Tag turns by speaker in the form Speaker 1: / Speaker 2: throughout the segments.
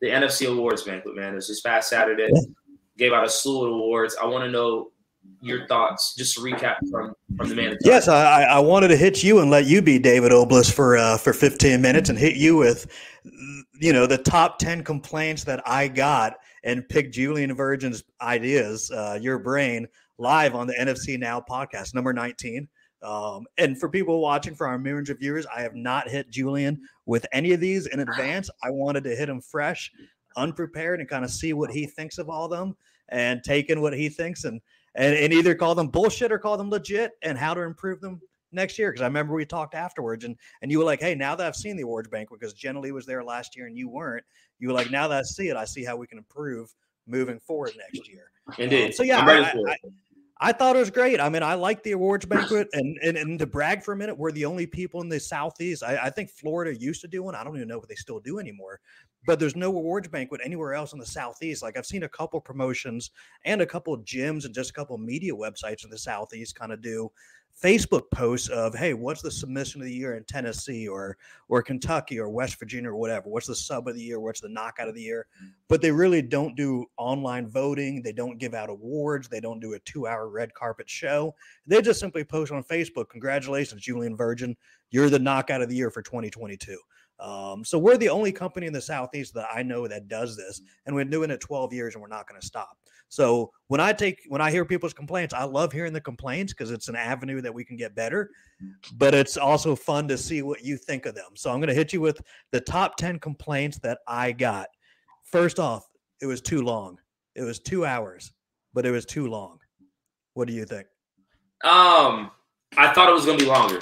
Speaker 1: the NFC Awards Banquet, man. It was this past Saturday. Gave out a slew of awards. I want to know your thoughts, just to recap from the man.
Speaker 2: Yes, I wanted to hit you and let you be David Oblis for 15 minutes and hit you with, the top 10 complaints that I got and pick Julien Virgin's ideas, your brain, live on the NFC Now podcast, number 19. And for people watching, for our millions of viewers, I have not hit Julien with any of these in advance. I wanted to hit him fresh, unprepared, and kind of see what he thinks of all of them and take in what he thinks and either call them bullshit or call them legit and how to improve them next year. Because I remember we talked afterwards and you were like, hey, now that I've seen the awards banquet, because Jenna Lee was there last year and you weren't, you were like, now that I see how we can improve moving forward next year.
Speaker 1: Indeed.
Speaker 2: So yeah, I thought it was great. I mean, I like the awards banquet, and to brag for a minute, we're the only people in the Southeast. I think Florida used to do one. I don't even know what they still do anymore, but there's no awards banquet anywhere else in the Southeast. Like I've seen a couple promotions and a couple of gyms and just a couple of media websites in the Southeast kind of do Facebook posts of, hey, what's the submission of the year in Tennessee or Kentucky or West Virginia or whatever? What's the sub of the year? What's the knockout of the year? But they really don't do online voting. They don't give out awards. They don't do a 2-hour red carpet show. They just simply post on Facebook, congratulations, Julien Virgin. You're the knockout of the year for 2022. So we're the only company in the Southeast that I know that does this, and we're doing it 12 years and we're not going to stop. So when I hear people's complaints, I love hearing the complaints because it's an avenue that we can get better, but it's also fun to see what you think of them. So I'm going to hit you with the top 10 complaints that I got. First off, it was too long. It was 2 hours, but it was too long. What do you think?
Speaker 1: I thought it was going to be longer.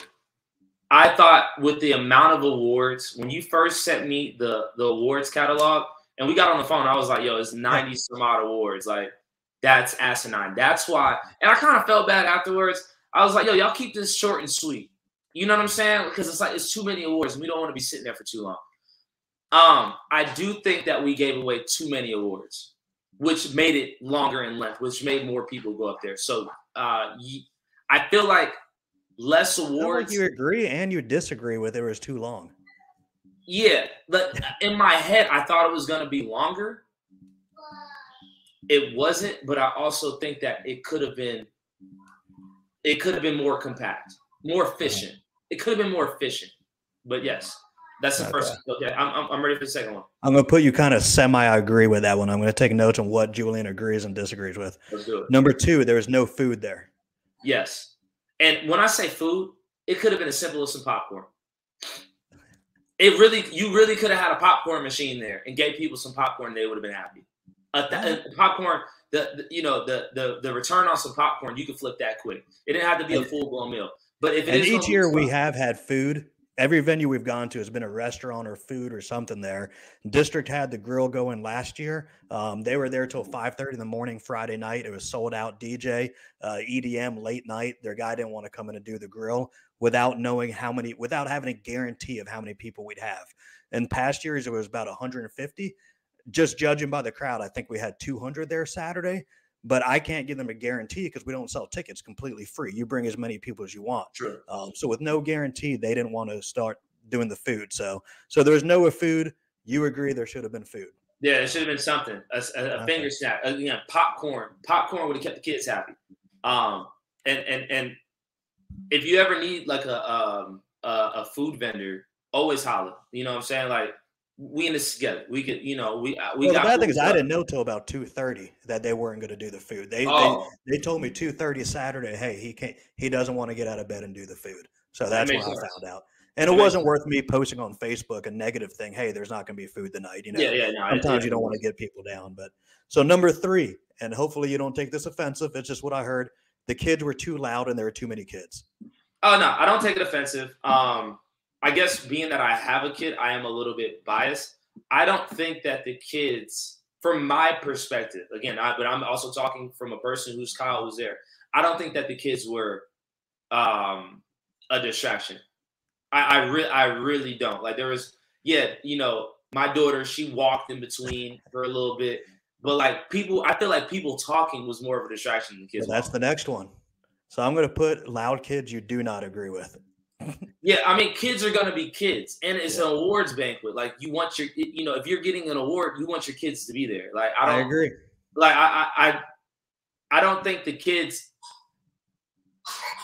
Speaker 1: I thought with the amount of awards, when you first sent me the awards catalog and we got on the phone, I was like, yo, it's 90 some odd awards. Like, that's asinine. That's why. And I kind of felt bad afterwards. I was like, yo, y'all keep this short and sweet. You know what I'm saying? Because it's like, it's too many awards and we don't want to be sitting there for too long. I do think that we gave away too many awards, which made it longer in length, which made more people go up there. So I feel like less awards.
Speaker 2: Like you agree and you disagree with it was too long.
Speaker 1: Yeah, but in my head, I thought it was going to be longer. It wasn't, but I also think that it could have been more compact, more efficient. It could have been more efficient. But yes, that's the first. Okay, I'm ready for the second one.
Speaker 2: I'm going to put you kind of I agree with that one. I'm going to take notes on what Julien agrees and disagrees with.
Speaker 1: Let's do it.
Speaker 2: Number 2, there was no food there.
Speaker 1: Yes. And when I say food, it could have been as simple as some popcorn. You really could have had a popcorn machine there and gave people some popcorn, they would have been happy. Popcorn, the return on some popcorn, you could flip that quick. It didn't have to be a full-blown meal. But if
Speaker 2: each year we have had food. Every venue we've gone to has been a restaurant or food or something there. District had the grill going last year. They were there till 5:30 in the morning Friday night. It was sold out DJ, EDM late night. Their guy didn't want to come in and do the grill without knowing without having a guarantee of how many people we'd have. In past years, it was about 150. Just judging by the crowd, I think we had 200 there Saturday. But I can't give them a guarantee because we don't sell tickets completely free. You bring as many people as you want.
Speaker 1: Sure.
Speaker 2: So with no guarantee, they didn't want to start doing the food. So there's no food. You agree there should have been food.
Speaker 1: Yeah, it should have been something. A finger snack. Popcorn. Popcorn would have kept the kids happy. And if you ever need like a food vendor, always holler. You know what I'm saying? Like, we in this together. We could, we got.
Speaker 2: The bad thing is I didn't know till about 2:30 that they weren't going to do the food. They told me 2:30 Saturday. Hey, he doesn't want to get out of bed and do the food. So that's when I found out. And it wasn't worth me posting on Facebook a negative thing. Hey, there's not going to be food tonight. Sometimes you don't want to get people down. But so number 3, and hopefully you don't take this offensive. It's just what I heard. The kids were too loud and there were too many kids.
Speaker 1: Oh no, I don't take it offensive. I guess being that I have a kid, I am a little bit biased. I don't think that the kids, from my perspective, again, but I'm also talking from a person who's Kyle, who's there. I don't think that the kids were a distraction. I really don't. Like there was, my daughter, she walked in between for a little bit, but like I feel like people talking was more of a distraction than kids.
Speaker 2: Well, that's the next one. So I'm going to put loud kids you do not agree with.
Speaker 1: Yeah, I mean, kids are gonna be kids, and it's an awards banquet. Like, you want your, if you're getting an award, you want your kids to be there. Like,
Speaker 2: I agree.
Speaker 1: Like, I don't think the kids.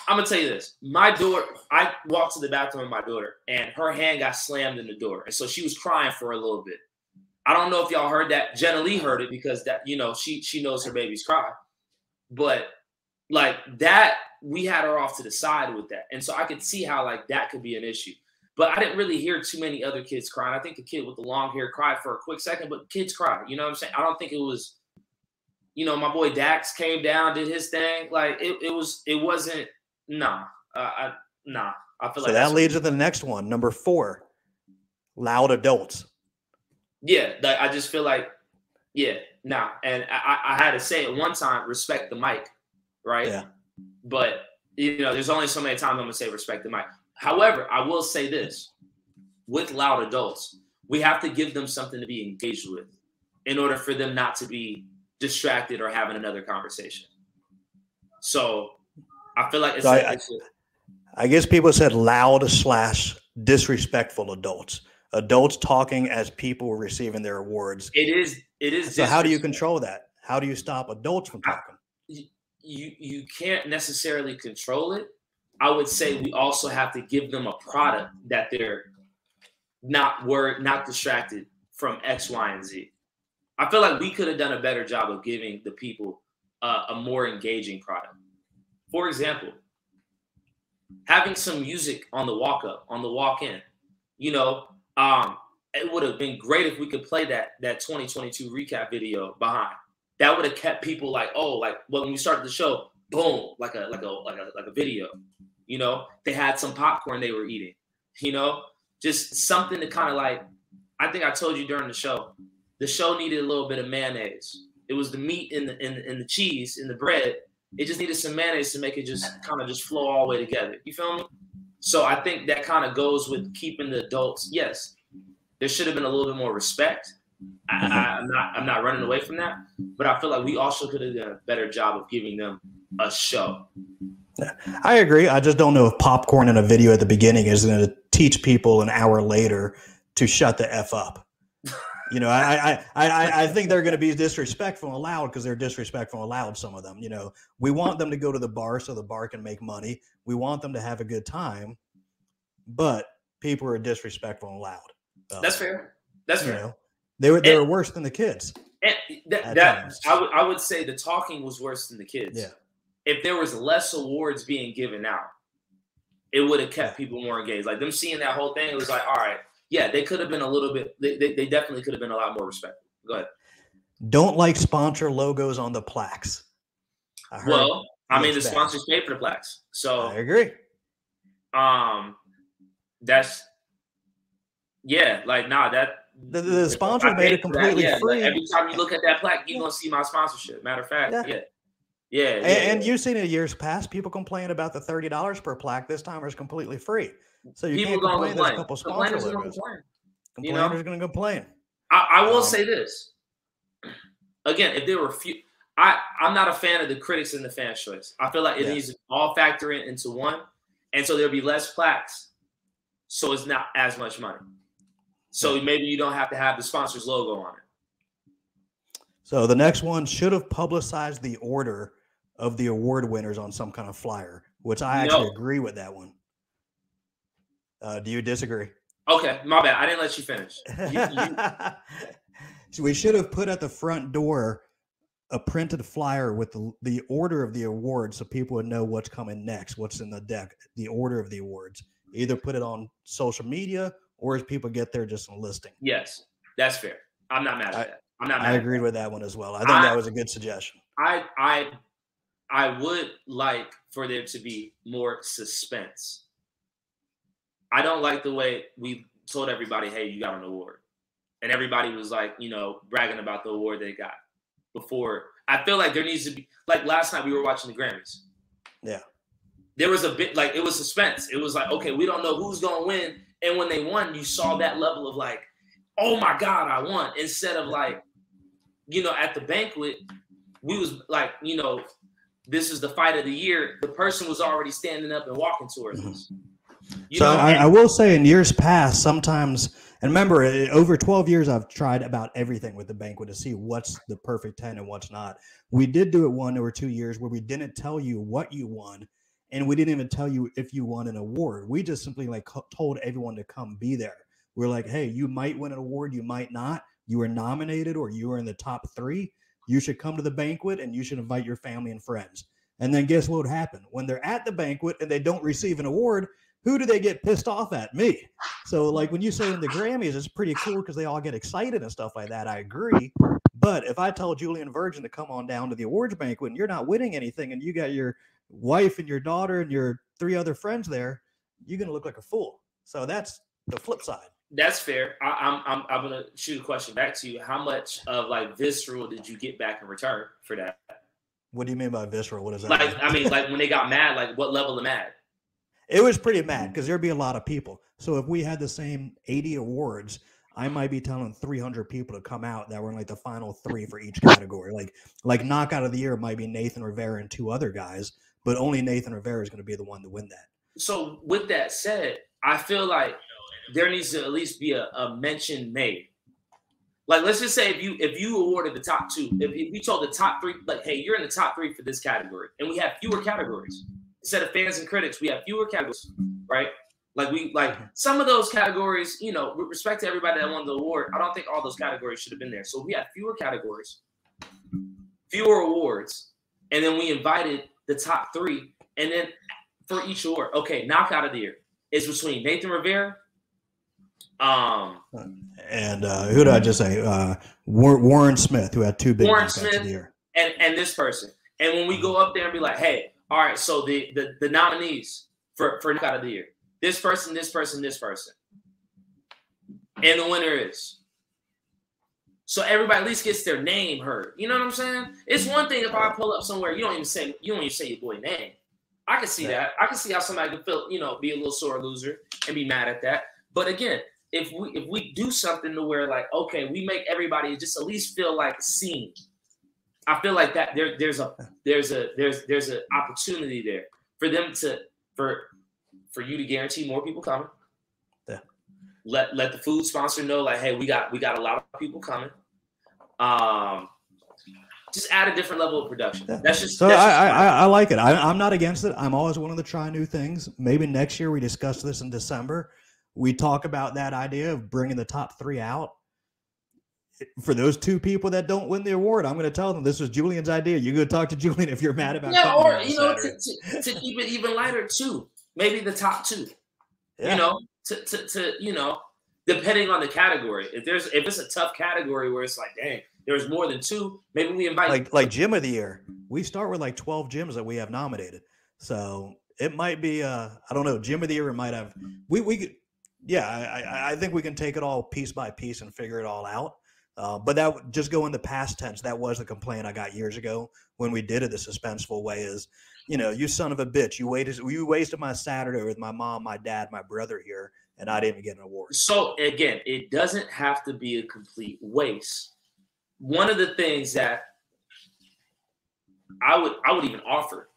Speaker 1: I'm gonna tell you this. My daughter, I walked to the bathroom with my daughter, and her hand got slammed in the door, and so she was crying for a little bit. I don't know if y'all heard that. Jenna Lee heard it because that, she knows her babies cry, but like that, we had her off to the side with that, and so I could see how like that could be an issue. But I didn't really hear too many other kids crying. I think the kid with the long hair cried for a quick second, but kids cry. You know what I'm saying? I don't think it was. My boy Dax came down, did his thing. Like it wasn't. Nah. I feel like
Speaker 2: that leads to the next one, number 4, loud adults.
Speaker 1: Yeah, I just feel like, nah. And I had to say it one time, respect the mic, right?
Speaker 2: Yeah.
Speaker 1: But, there's only so many times I'm going to say respect the mic. However, I will say this. With loud adults, we have to give them something to be engaged with in order for them not to be distracted or having another conversation. So I feel like
Speaker 2: I guess people said loud/disrespectful adults. Adults talking as people receiving their awards.
Speaker 1: It is.
Speaker 2: So how do you control that? How do you stop adults from talking?
Speaker 1: You can't necessarily control it. I would say we also have to give them a product that they're not distracted from X, Y, and Z. I feel like we could have done a better job of giving the people a more engaging product. For example, having some music on the walk up, on the walk in, it would have been great if we could play that 2022 recap video behind. That would have kept people like, oh, like when we started the show, boom, like a video. They had some popcorn they were eating. Just something to kind of like. I think I told you during the show. The show needed a little bit of mayonnaise. It was the meat in the cheese in the bread. It just needed some mayonnaise to make it just kind of just flow all the way together. You feel me? So I think that kind of goes with keeping the adults. Yes, there should have been a little bit more respect. I'm not running away from that, but I feel like we also could have done a better job of giving them a show.
Speaker 2: I agree. I just don't know if popcorn in a video at the beginning is going to teach people an hour later to shut the F up. I think they're going to be disrespectful and loud because they're disrespectful and loud, some of them. We want them to go to the bar so the bar can make money. We want them to have a good time, but people are disrespectful and loud.
Speaker 1: That's fair. That's fair.
Speaker 2: They were worse than the kids.
Speaker 1: And I would say the talking was worse than the kids. Yeah. If there was less awards being given out, it would have kept people more engaged. Like them seeing that whole thing, it was like, all right. Yeah, they could have been a little bit. They definitely could have been a lot more respectful. Go ahead. Don't
Speaker 2: like sponsor logos on the plaques.
Speaker 1: The sponsors pay for the plaques, so
Speaker 2: I agree.
Speaker 1: That's the
Speaker 2: sponsor made it completely free.
Speaker 1: Like every time you look at that plaque, you're gonna see my sponsorship. Matter of fact, yeah.
Speaker 2: And you've seen in years past people complain about the $30 per plaque. This time it's completely free. So you can't complain. There's a couple sponsor logos. Complainers are going to complain.
Speaker 1: I will say this. Again, if there were few, I'm not a fan of the critics and the fan choice. I feel like it needs to all factor into one. And so there'll be less plaques. So it's not as much money. So maybe you don't have to have the sponsor's logo on it.
Speaker 2: So the next one should have publicized the order of the award winners on some kind of flyer, which I actually agree with that one. Do you disagree?
Speaker 1: Okay, my bad. I didn't let you finish.
Speaker 2: So we should have put at the front door a printed flyer with the order of the awards so people would know what's coming next, what's in the deck, the order of the awards. Either put it on social media or as people get there, just a listing.
Speaker 1: Yes, that's fair. I'm not mad at that.
Speaker 2: I agreed with that one as well. I think that was a good suggestion.
Speaker 1: I would like for there to be more suspense. I don't like the way we told everybody, hey, you got an award. And everybody was like, bragging about the award they got before. I feel like there needs to be, like last night we were watching the Grammys.
Speaker 2: Yeah.
Speaker 1: There was a bit, like it was suspense. It was like, okay, we don't know who's going to win. And when they won, you saw that level of like, oh my God, I won. Instead of like, at the banquet, we was like, this is the fight of the year. The person was already standing up and walking towards us.
Speaker 2: So I will say in years past, sometimes, and remember, over 12 years, I've tried about everything with the banquet to see what's the perfect 10 and what's not. We did do it 1 or 2 years where we didn't tell you what you won, and we didn't even tell you if you won an award. We just simply like told everyone to come be there. We're like, hey, you might win an award, you might not. You were nominated or you were in the top 3. You should come to the banquet and you should invite your family and friends. And then guess what would happen? When they're at the banquet and they don't receive an award, who do they get pissed off at? Me. So like when you say in the Grammys, it's pretty cool because they all get excited and stuff like that. I agree. But if I tell Julien Virgin to come on down to the awards banquet and you're not winning anything and you got your wife and your daughter and your 3 other friends there, you're going to look like a fool. So that's the flip side.
Speaker 1: That's fair. I'm going to shoot a question back to you. How much of like visceral did you get back in return for that?
Speaker 2: What do you mean by visceral? What is that?
Speaker 1: Like,
Speaker 2: mean?
Speaker 1: I mean, like when they got mad, like what level of mad?
Speaker 2: It was pretty mad because there'd be a lot of people. So if we had the same 80 awards, I might be telling 300 people to come out that were in like the final 3 for each category. Like knockout of the year might be Nathan Rivera and 2 other guys, but only Nathan Rivera is going to be the one to win that. So
Speaker 1: with that said, I feel like there needs to at least be a mention made. Like, let's just say if you awarded the top 2, if we told the top 3, like, hey, you're in the top 3 for this category, and we have fewer categories. Instead of fans and critics, we have fewer categories, right? Like some of those categories, you know, with respect to everybody that won the award, I don't think all those categories should have been there. So we had fewer categories, fewer awards, and then we invited the top 3, and then for each award, okay, knockout of the year is between Nathan Rivera,
Speaker 2: and who did I just say? Warren Smith, who had 2 big knockouts of the year,
Speaker 1: and this person. And when we go up there and be like, hey, all right, so the nominees for knockout of the year, this person, this person, this person, and the winner is. So everybody at least gets their name heard. You know what I'm saying? It's one thing if I pull up somewhere, you don't even say your boy name. I can see that. I can see how somebody could feel, you know, be a little sore loser and be mad at that. But again, if we do something to where like, okay, we make everybody just at least feel like seen. I feel like that there's an opportunity there for them to for you to guarantee more people coming.
Speaker 2: Yeah.
Speaker 1: Let the food sponsor know like, hey, we got a lot of people coming. Just add a different level of production.
Speaker 2: Yeah.
Speaker 1: That's just
Speaker 2: so. I like it. I'm not against it. I'm always willing to try new things. Maybe next year we discuss this in December. We talk about that idea of bringing the top 3 out. For those 2 people that don't win the award, I'm going to tell them this was Julian's idea. You go talk to Julian if you're mad about.
Speaker 1: Yeah, or you know, to keep it even lighter too. Maybe the top 2. Yeah. You know, to you know, depending on the category. If it's a tough category where it's like, dang, there's more than 2, maybe we invite
Speaker 2: like gym of the year. We start with like 12 gyms that we have nominated. So it might be I don't know, gym of the year. We might have we could, yeah. I think we can take it all piece by piece and figure it all out. But that would just go in the past tense. That was the complaint I got years ago when we did it the suspenseful way is, you know, you son of a bitch, you wasted my Saturday with my mom, my dad, my brother here, and I didn't get an award.
Speaker 1: So again, it doesn't have to be a complete waste. One of the things that I would even offer,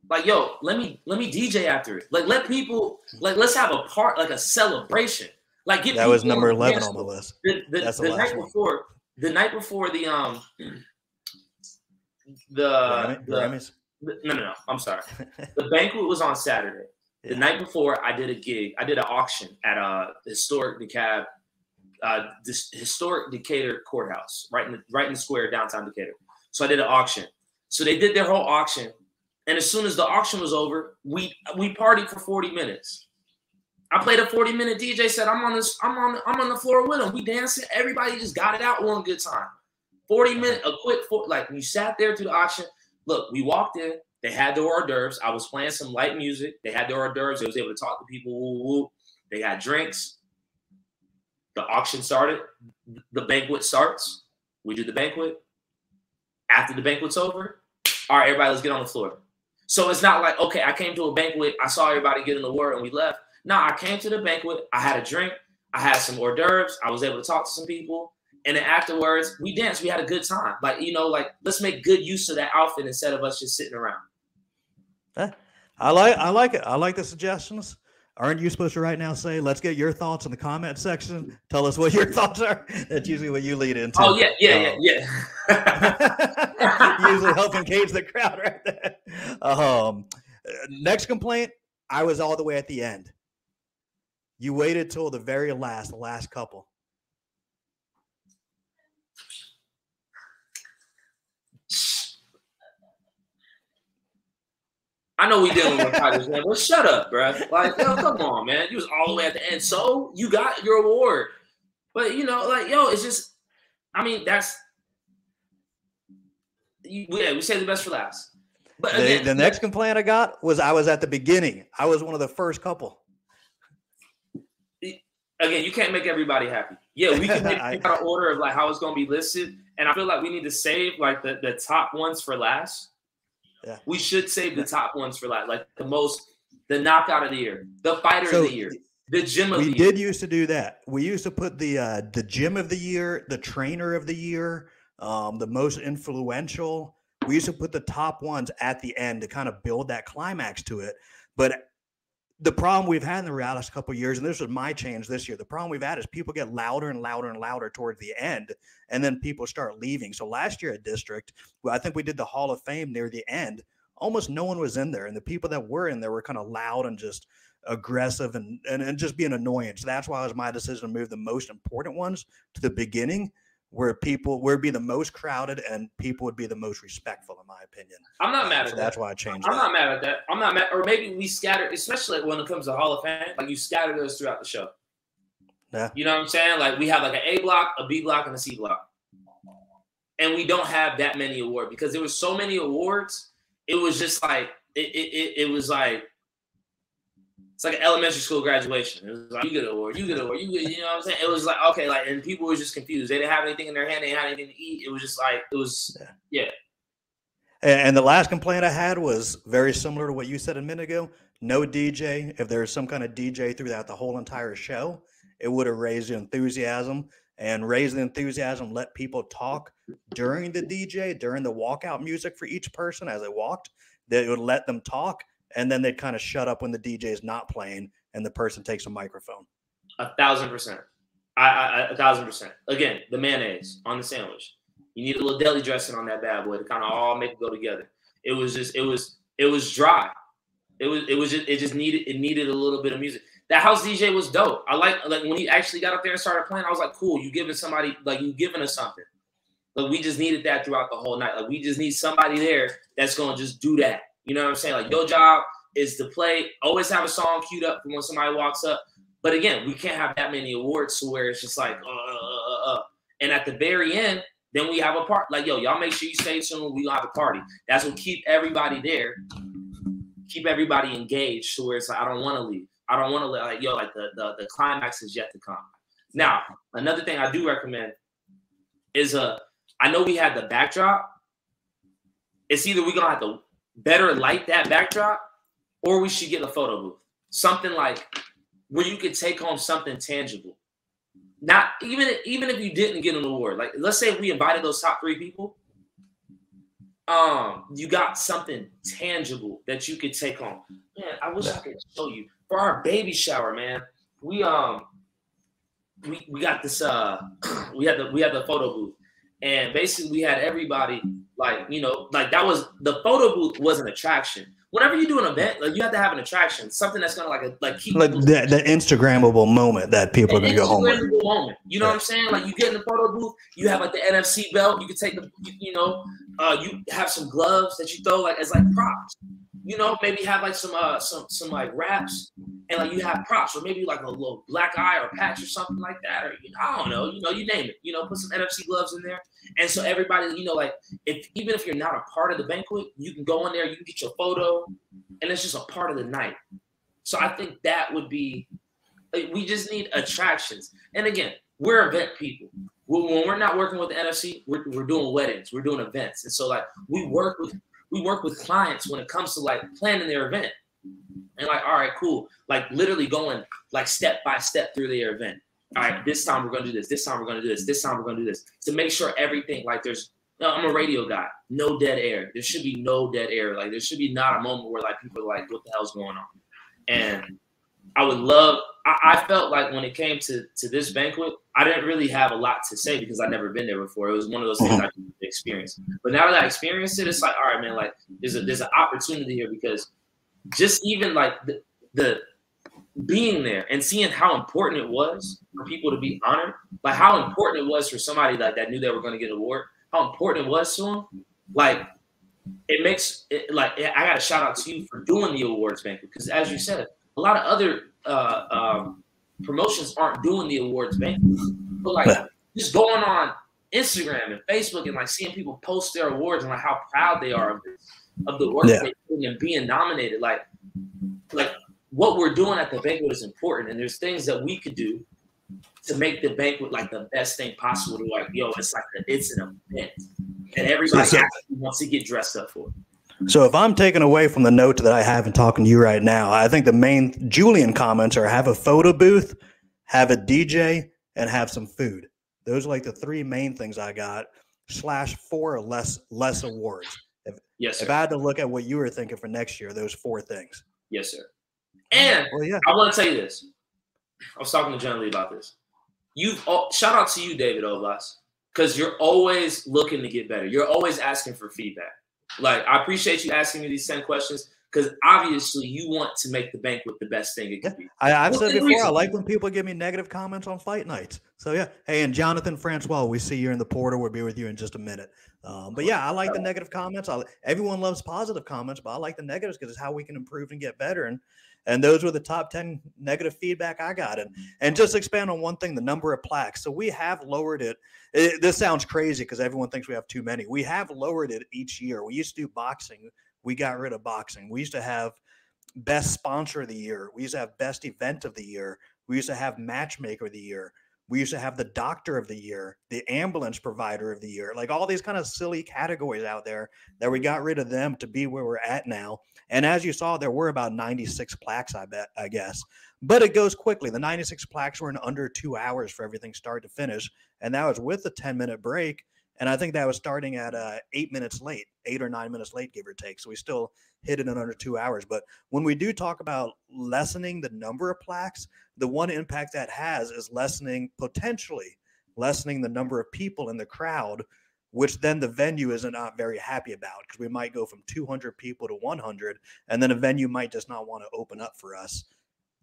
Speaker 1: like, yo, let me DJ after it. Like, let people, like, let's have a part, like a celebration. Like, get
Speaker 2: that was number 11 on the list.
Speaker 1: The night before the
Speaker 2: Grammys?
Speaker 1: No, I'm sorry. The banquet was on Saturday. The night before, I did a gig. I did an auction at historic Decatur courthouse, right in the square downtown Decatur. So I did an auction. So they did their whole auction, and as soon as the auction was over, we partied for 40 minutes. I played a 40-minute DJ set. I'm on the floor with him. We dancing. Everybody just got it out. We're on a good time. 40 minutes, like we sat there through the auction. Look, we walked in. They had their hors d'oeuvres. I was playing some light music. They had their hors d'oeuvres. They was able to talk to people. Woo, woo. They had drinks. The auction started. The banquet starts. We do the banquet. After the banquet's over, all right, everybody, let's get on the floor. So it's not like, okay, I came to a banquet. I saw everybody get an award and we left. No, I came to the banquet. I had a drink. I had some hors d'oeuvres. I was able to talk to some people. And then afterwards, we danced. We had a good time. Like, you know, like, let's make good use of that outfit instead of us just sitting around.
Speaker 2: I like it. I like the suggestions. Aren't you supposed to right now say, let's get your thoughts in the comment section? Tell us what your thoughts are. That's usually what you lead into.
Speaker 1: Oh, yeah.
Speaker 2: Usually help engage the crowd right there. Next complaint, I was all the way at the end. You waited till the very last, the last couple.
Speaker 1: I know we dealing with fighters, man, but shut up, bro. Like, yo, come on, man. You was all the way at the end. So you got your award. But, you know, like, yo, it's just, I mean, that's, we say the best for last. But again,
Speaker 2: the next complaint I got was I was at the beginning. I was one of the first couple.
Speaker 1: Again, you can't make everybody happy. Yeah, we can make out an order of like how it's going to be listed. And I feel like we need to save like the top ones for last. Yeah. We should save the top ones for last, like the knockout of the year, the fighter of the year, the gym of the year.
Speaker 2: We did used to do that. We used to put the gym of the year, the trainer of the year, the most influential. We used to put the top ones at the end to kind of build that climax to it. But the problem we've had in the last couple of years, and this was my change this year, the problem we've had is people get louder and louder and louder towards the end, and then people start leaving. So last year at District, I think we did the Hall of Fame near the end. Almost no one was in there, and the people that were in there were kind of loud and just aggressive and just being annoying. So that's why it was my decision to move the most important ones to the beginning, where it'd be the most crowded and people would be the most respectful, in my opinion.
Speaker 1: I'm not mad at that.
Speaker 2: That's why I changed
Speaker 1: I'm not mad at that. I'm not mad. Or maybe we scatter, especially when it comes to Hall of Fame, like you scatter those throughout the show.
Speaker 2: Yeah.
Speaker 1: You know what I'm saying? Like we have like an A block, a B block, and a C block. And we don't have that many awards because there was so many awards. It was just like, it was like, it's like an elementary school graduation. It was like, you get an award, you get an award, you know what I'm saying? It was like, okay, like, and people were just confused. They didn't have anything in their hand. They didn't have anything to eat. It was just like, yeah.
Speaker 2: And the last complaint I had was very similar to what you said a minute ago. No DJ. If there was some kind of DJ throughout the whole entire show, it would have raised the enthusiasm. And raise the enthusiasm, let people talk during the DJ, during the walkout music for each person as they walked. That would let them talk. And then they'd kind of shut up when the DJ is not playing and the person takes a microphone.
Speaker 1: 1,000%. 1,000%. Again, the mayonnaise on the sandwich. You need a little deli dressing on that bad boy to kind of all make it go together. It was dry. It needed a little bit of music. That house DJ was dope. I like when he actually got up there and started playing, I was like, cool, you giving us something. Like we just needed that throughout the whole night. Like we just need somebody there that's gonna just do that. You know what I'm saying? Like your job is to play, always have a song queued up for when somebody walks up. But again, we can't have that many awards to where it's just like, And at the very end, then we have a part. Like, yo, y'all make sure you stay tuned. We gonna have a party. That's what keep everybody there. Keep everybody engaged to where it's like, I don't want to leave. I don't want to let the climax is yet to come. Now, another thing I do recommend is I know we had the backdrop. It's either we're gonna have to better light that backdrop, or we should get a photo booth. Something like where you could take home something tangible. Not even if you didn't get an award. Like let's say we invited those top 3 people. You got something tangible that you could take home. Man, I wish I could show you. For our baby shower, man, we got this we had the photo booth, and basically we had everybody that was the photo booth was an attraction. Whenever you do an event, like you have to have an attraction, something that's gonna keep
Speaker 2: the Instagrammable moment that people are gonna go home with.
Speaker 1: Moment. You know what I'm saying? Like you get in the photo booth, you have like the NFC belt, you can take you have some gloves that you throw as props. Maybe have some wraps and like you have props, or maybe like a little black eye or patch or something like that, or I don't know, you name it. Put some NFC gloves in there, and so everybody, even if you're not a part of the banquet, you can go in there, you can get your photo, and it's just a part of the night. So I think that would be. We just need attractions, and again, we're event people. When we're not working with the NFC, we're doing weddings, we're doing events, and so we work with clients when it comes to planning their event. And all right, cool. Literally going step by step through their event. All right, this time we're going to do this. This time we're going to do this. This time we're going to do this. To make sure everything, I'm a radio guy. No dead air. There should be no dead air. There should be not a moment where people are like, what the hell's going on? And I would love. I felt like when it came to this banquet, I didn't really have a lot to say because I'd never been there before. It was one of those things I didn't experience. But now that I experienced it, it's like, all right, man, like there's an opportunity here because just even like the being there and seeing how important it was for people to be honored, like how important it was for somebody like that knew they were going to get an award, how important it was to them, like it makes it like I got to shout out to you for doing the awards banquet because as you said, a lot of other promotions aren't doing the awards banquet, but like just going on Instagram and Facebook and like seeing people post their awards and like how proud they are of the work they're doing and being nominated, like what we're doing at the banquet is important, and there's things that we could do to make the banquet like the best thing possible. To like, yo, it's like it's an event, and everybody actually wants to get dressed up for it.
Speaker 2: So if I'm taking away from the note that I have and talking to you right now, I think the main Julien comments are have a photo booth, have a DJ, and have some food. Those are like the three main things I got, /4 or less awards. If I had to look at what you were thinking for next year, those 4 things.
Speaker 1: Yes, sir. And I want to tell you this. I was talking to John Lee about this. Shout out to you, David Oblas, because you're always looking to get better. You're always asking for feedback. Like, I appreciate you asking me these 10 questions because obviously you want to make the banquet the best thing it could be.
Speaker 2: I've said before, I like when people give me negative comments on fight nights. So, yeah. Hey, and Jonathan Francois, we see you in the portal. We'll be with you in just a minute. But, yeah, I like the negative comments. Everyone loves positive comments, but I like the negatives because it's how we can improve and get better. And those were the top 10 negative feedback I got. And just expand on one thing, the number of plaques. So we have lowered it. This sounds crazy because everyone thinks we have too many. We have lowered it each year. We used to do boxing. We got rid of boxing. We used to have best sponsor of the year. We used to have best event of the year. We used to have matchmaker of the year. We used to have the doctor of the year, the ambulance provider of the year, like all these kind of silly categories out there that we got rid of them to be where we're at now. And as you saw, there were about 96 plaques, I guess. But it goes quickly. The 96 plaques were in under 2 hours for everything start to finish. And that was with a 10-minute break. And I think that was starting at 8 minutes late, 8 or 9 minutes late, give or take. So we still hit it in under 2 hours. But when we do talk about lessening the number of plaques, the one impact that has is potentially lessening the number of people in the crowd, which then the venue is not very happy about because we might go from 200 people to 100, and then a venue might just not want to open up for us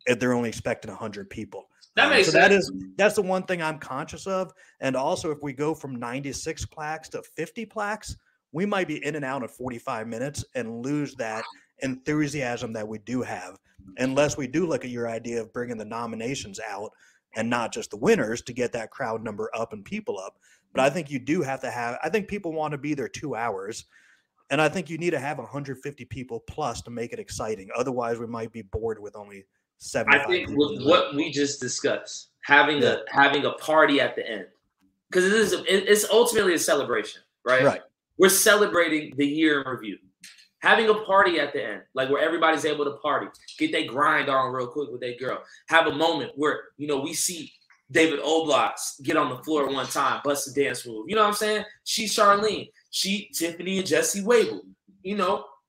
Speaker 2: if they're only expecting 100 people.
Speaker 1: That makes sense.
Speaker 2: That's the one thing I'm conscious of. And also, if we go from 96 plaques to 50 plaques, we might be in and out in 45 minutes and lose that enthusiasm that we do have, unless we do look at your idea of bringing the nominations out and not just the winners to get that crowd number up and people up. But I think you do have to have – I think people want to be there 2 hours, and I think you need to have 150 people plus to make it exciting. Otherwise, we might be bored with only 75
Speaker 1: I think
Speaker 2: people.
Speaker 1: with what we just discussed, having a party at the end, because it's ultimately a celebration, right?
Speaker 2: Right.
Speaker 1: We're celebrating the year in review. Having a party at the end, like where everybody's able to party, get their grind on real quick with their girl, have a moment where, we see David Oblas get on the floor one time, bust a dance move. You know what I'm saying? She's Charlene. She, Tiffany and Jesse Wable.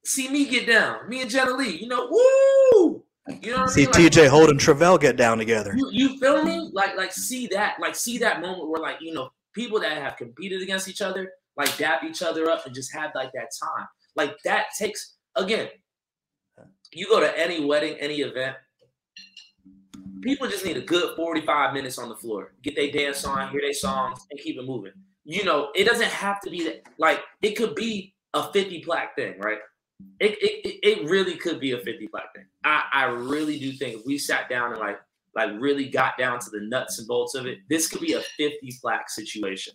Speaker 1: See me get down. Me and Jenna Lee. Woo! You know what
Speaker 2: see
Speaker 1: I mean?
Speaker 2: TJ Holt and Travell get down together.
Speaker 1: You feel me? Like see that moment where people that have competed against each other, like dap each other up and just have like that time. Like that takes, again, you go to any wedding, any event, people just need a good 45 minutes on the floor. Get their dance on, hear their songs, and keep it moving. It doesn't have to be that, like, it could be a 50 plaque thing, right? It really could be a 50 plaque thing. I really do think if we sat down and like really got down to the nuts and bolts of it, this could be a 50 plaque situation.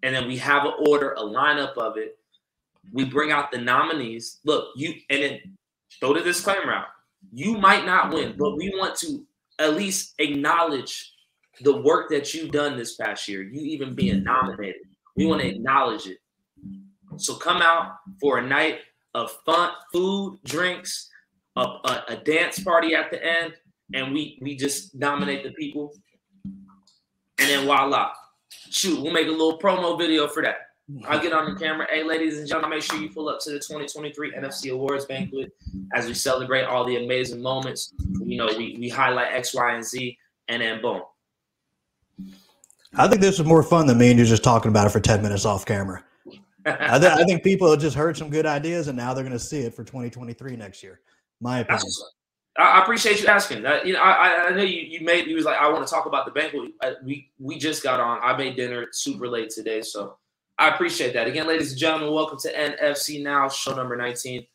Speaker 1: And then we have an order, a lineup of it. We bring out the nominees. Look, and then throw the disclaimer out. You might not win, but we want to at least acknowledge the work that you've done this past year. You even being nominated. We want to acknowledge it. So come out for a night of fun, food, drinks, a dance party at the end, and we just nominate the people. And then voila. Shoot, we'll make a little promo video for that. I'll get on the camera. Hey, ladies and gentlemen, make sure you pull up to the 2023 NFC Awards Banquet as we celebrate all the amazing moments. You know, we highlight X, Y, and Z, and then boom.
Speaker 2: I think this was more fun than me and you just talking about it for 10 minutes off camera. I think people have just heard some good ideas, and now they're going to see it for 2023 next year. My opinion.
Speaker 1: I appreciate you asking. You know, I know you was like, I want to talk about the banquet. We just got on. I made dinner super late today, so I appreciate that. Again, ladies and gentlemen, welcome to NFC Now, show number 19.